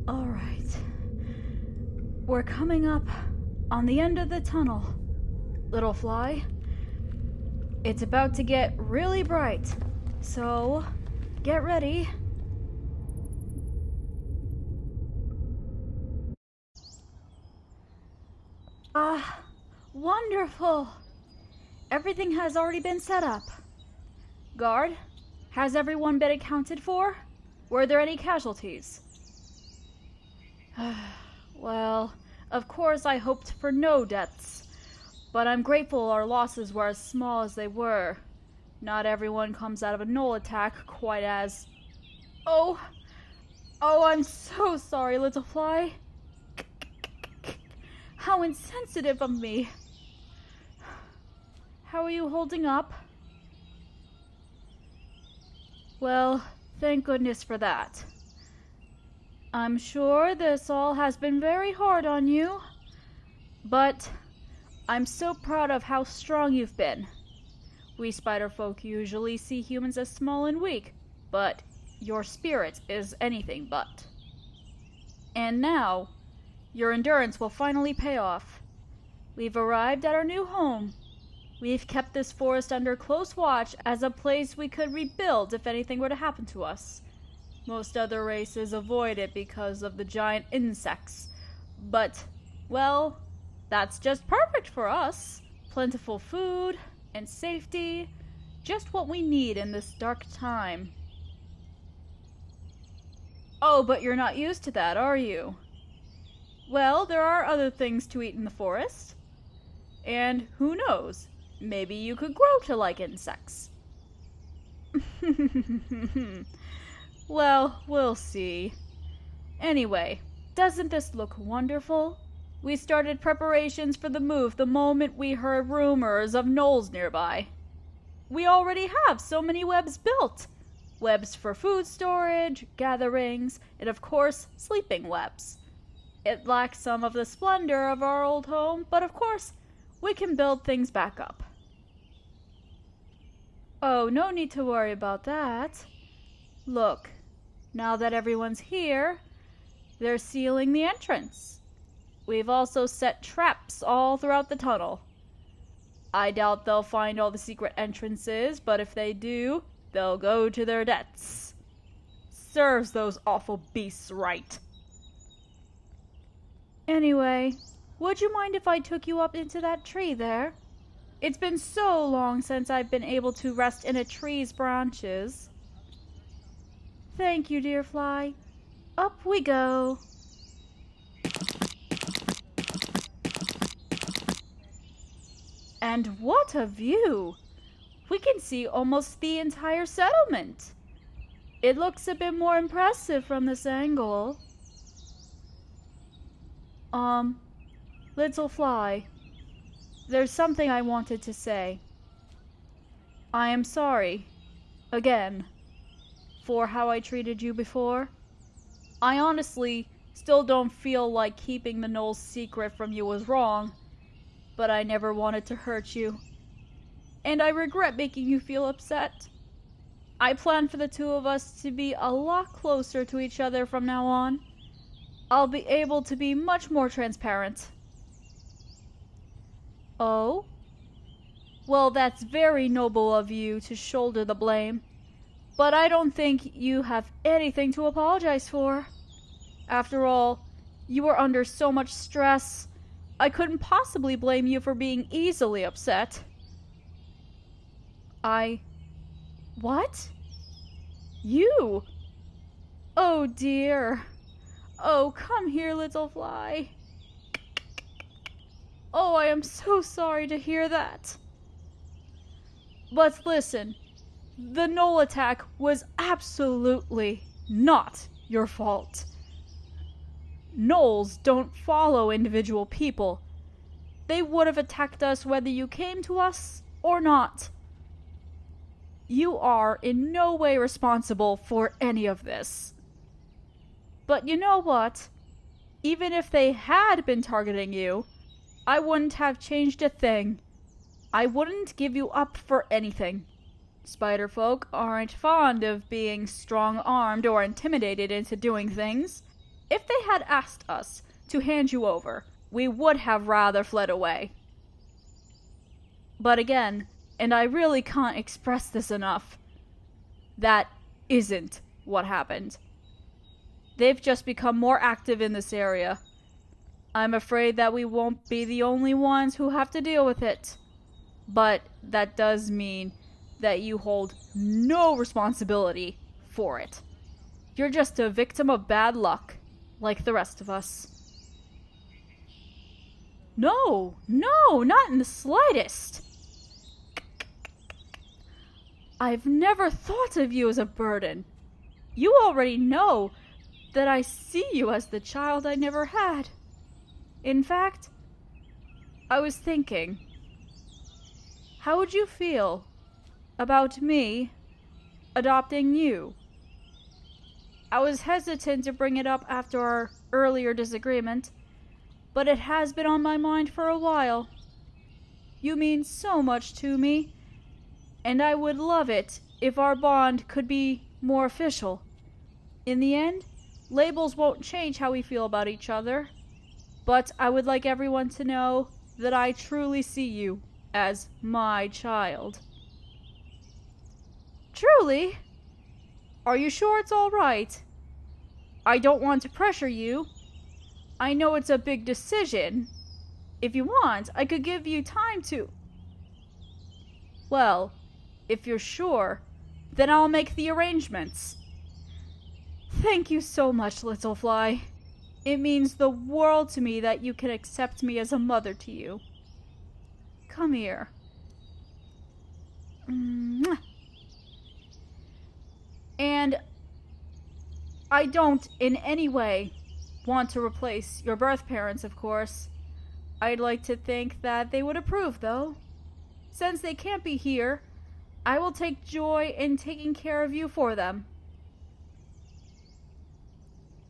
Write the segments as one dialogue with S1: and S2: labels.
S1: Alright. We're coming up on the end of the tunnel, little fly. It's about to get really bright, so get ready. Wonderful! Everything has already been set up. Guard, has everyone been accounted for? Were there any casualties? Well, of course I hoped for no deaths, but I'm grateful our losses were as small as they were. Not everyone comes out of a gnoll attack quite as... Oh, I'm so sorry, little fly. How insensitive of me. How are you holding up? Well, thank goodness for that. I'm sure this all has been very hard on you, but I'm so proud of how strong you've been. We spider folk usually see humans as small and weak, but your spirit is anything but. And now, your endurance will finally pay off. We've arrived at our new home. We've kept this forest under close watch as a place we could rebuild if anything were to happen to us. Most other races avoid it because of the giant insects. But, well, that's just perfect for us. Plentiful food and safety. Just what we need in this dark time. Oh, but you're not used to that, are you? Well, there are other things to eat in the forest. And who knows? Maybe you could grow to like insects. Well, we'll see. Anyway, doesn't this look wonderful? We started preparations for the move the moment we heard rumors of gnolls nearby. We already have so many webs built. Webs for food storage, gatherings, and of course, sleeping webs. It lacks some of the splendor of our old home, but of course, we can build things back up. Oh, no need to worry about that. Look, now that everyone's here, they're sealing the entrance. We've also set traps all throughout the tunnel. I doubt they'll find all the secret entrances, but if they do, they'll go to their deaths. Serves those awful beasts right. Anyway, would you mind if I took you up into that tree there? It's been so long since I've been able to rest in a tree's branches. Thank you, dear fly. Up we go. And what a view! We can see almost the entire settlement. It looks a bit more impressive from this angle. Little fly, there's something I wanted to say. I am sorry, again, for how I treated you before. I honestly still don't feel like keeping the gnoll's secret from you was wrong, but I never wanted to hurt you. And I regret making you feel upset. I plan for the two of us to be a lot closer to each other from now on. I'll be able to be much more transparent. Oh? Well, that's very noble of you to shoulder the blame, but I don't think you have anything to apologize for. After all, you were under so much stress. I couldn't possibly blame you for being easily upset. What? You? Oh dear. Oh, come here, little fly. Oh, I am so sorry to hear that. But listen, the gnoll attack was absolutely not your fault. Gnolls don't follow individual people. They would have attacked us whether you came to us or not. You are in no way responsible for any of this. But you know what? Even if they had been targeting you, I wouldn't have changed a thing. I wouldn't give you up for anything. Spider folk aren't fond of being strong-armed or intimidated into doing things. If they had asked us to hand you over, we would have rather fled away. But again, and I really can't express this enough, that isn't what happened. They've just become more active in this area. I'm afraid that we won't be the only ones who have to deal with it. But that does mean that you hold no responsibility for it. You're just a victim of bad luck, like the rest of us. No, not in the slightest. I've never thought of you as a burden. You already know that I see you as the child I never had. In fact, I was thinking, how would you feel about me adopting you? I was hesitant to bring it up after our earlier disagreement, but it has been on my mind for a while. You mean so much to me, and I would love it if our bond could be more official. In the end, labels won't change how we feel about each other, but I would like everyone to know that I truly see you as my child. Truly? Are you sure it's all right? I don't want to pressure you. I know it's a big decision. If you want, I could give you time to... Well, if you're sure, then I'll make the arrangements. Thank you so much, little fly. It means the world to me that you can accept me as a mother to you. Come here. Mwah. And I don't in any way want to replace your birth parents, of course. I'd like to think that they would approve, though. Since they can't be here, I will take joy in taking care of you for them.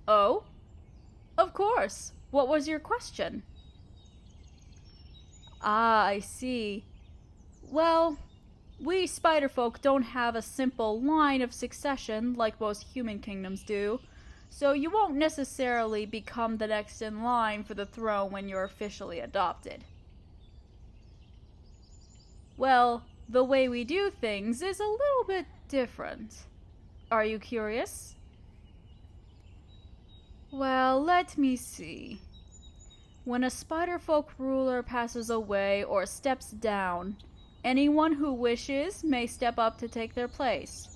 S1: Oh? Of course. What was your question? Ah, I see. Well, we spiderfolk don't have a simple line of succession like most human kingdoms do, so you won't necessarily become the next in line for the throne when you're officially adopted. Well, the way we do things is a little bit different. Are you curious? Well, let me see. When a spiderfolk ruler passes away or steps down, anyone who wishes may step up to take their place.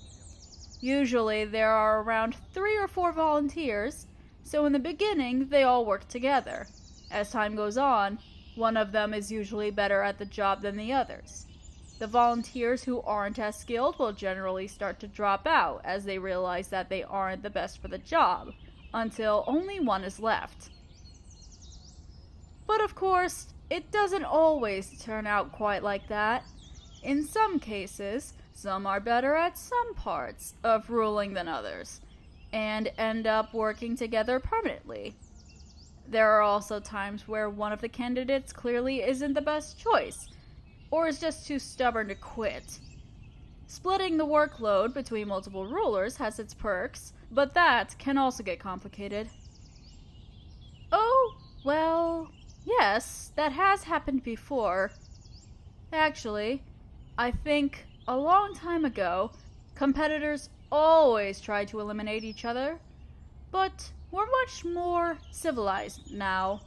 S1: Usually there are around 3 or 4 volunteers, so in the beginning they all work together. As time goes on, one of them is usually better at the job than the others. The volunteers who aren't as skilled will generally start to drop out as they realize that they aren't the best for the job, until only one is left. But of course, it doesn't always turn out quite like that. In some cases, some are better at some parts of ruling than others, and end up working together permanently. There are also times where one of the candidates clearly isn't the best choice, or is just too stubborn to quit. Splitting the workload between multiple rulers has its perks, but that can also get complicated. Oh, well, yes, that has happened before. Actually, I think a long time ago, competitors always tried to eliminate each other, but we're much more civilized now,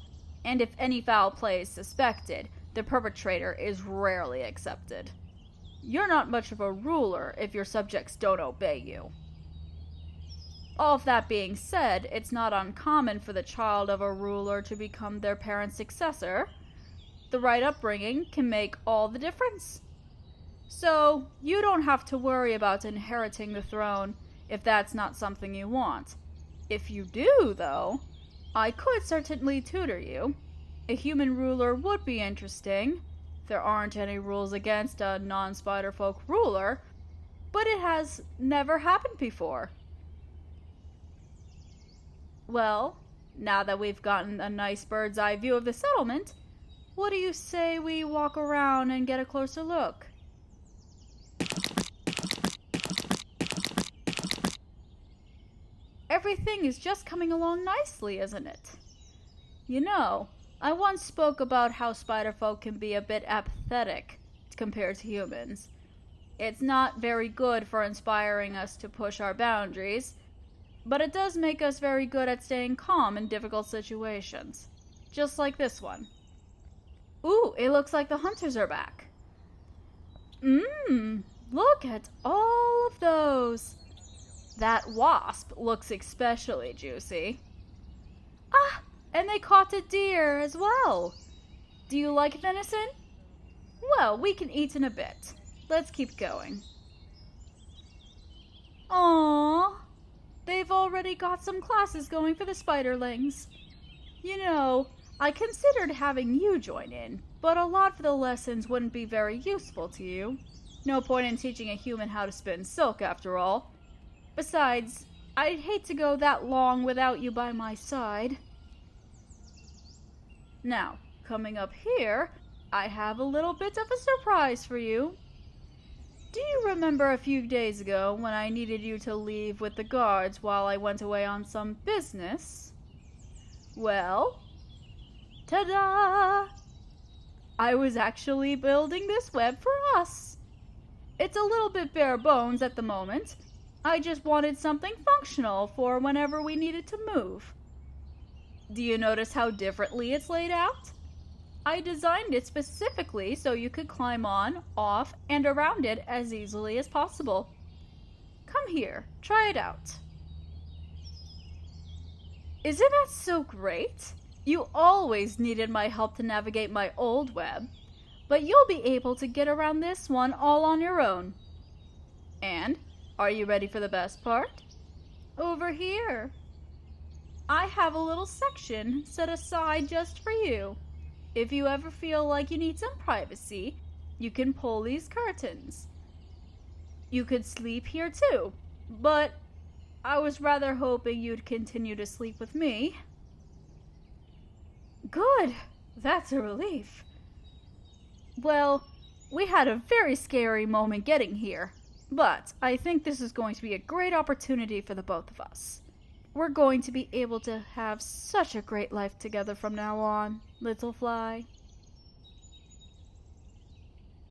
S1: and if any foul play is suspected, the perpetrator is rarely accepted. You're not much of a ruler if your subjects don't obey you. All of that being said, it's not uncommon for the child of a ruler to become their parent's successor. The right upbringing can make all the difference. So, you don't have to worry about inheriting the throne if that's not something you want. If you do, though, I could certainly tutor you. A human ruler would be interesting. There aren't any rules against a non-spiderfolk ruler, but it has never happened before. Well, now that we've gotten a nice bird's eye view of the settlement, what do you say we walk around and get a closer look? everything is just coming along nicely, isn't it? You know, I once spoke about how spider folk can be a bit apathetic compared to humans. It's not very good for inspiring us to push our boundaries, but it does make us very good at staying calm in difficult situations. Just like this one. Ooh, it looks like the hunters are back. Look at all of those. That wasp looks especially juicy. Ah, and they caught a deer as well. Do you like venison? Well, we can eat in a bit. Let's keep going. Aww, they've already got some classes going for the spiderlings. You know, I considered having you join in, but a lot of the lessons wouldn't be very useful to you. No point in teaching a human how to spin silk, after all. Besides, I'd hate to go that long without you by my side. Now, coming up here, I have a little bit of a surprise for you. Do you remember a few days ago when I needed you to leave with the guards while I went away on some business? Well, ta-da! I was actually building this web for us. It's a little bit bare bones at the moment. I just wanted something functional for whenever we needed to move. Do you notice how differently it's laid out? I designed it specifically so you could climb on, off, and around it as easily as possible. Come here, try it out. Isn't that so great? You always needed my help to navigate my old web, but you'll be able to get around this one all on your own. And, are you ready for the best part? Over here. I have a little section set aside just for you. If you ever feel like you need some privacy, you can pull these curtains. You could sleep here too, but I was rather hoping you'd continue to sleep with me. Good, that's a relief. Well, we had a very scary moment getting here, but I think this is going to be a great opportunity for the both of us. We're going to be able to have such a great life together from now on, little fly.